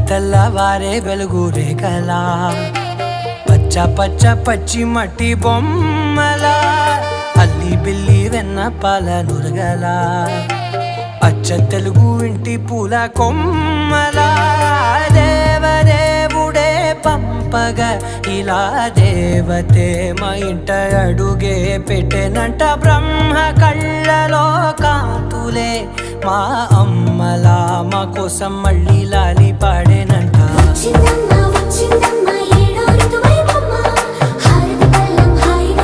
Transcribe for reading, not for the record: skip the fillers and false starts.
తెల్లవారే వెలుగు రేఖలా పచ్చ పచ్చ పచ్చి మట్టి బొమ్మలా అల్లి బిల్లి వెన్న పాల నురగలా అచ్చ తెలుగు ఇంటి పూల కొమ్మలా దేవదేవుడే పంపగా ఇలా దేవతే మా ఇంట అడుగే పెట్టెనంట బ్రహ్మ కళ్ళలో కాంతులే మా అమ్మలా మా కోసం మళ్ళీ లాలి పాడేనంట.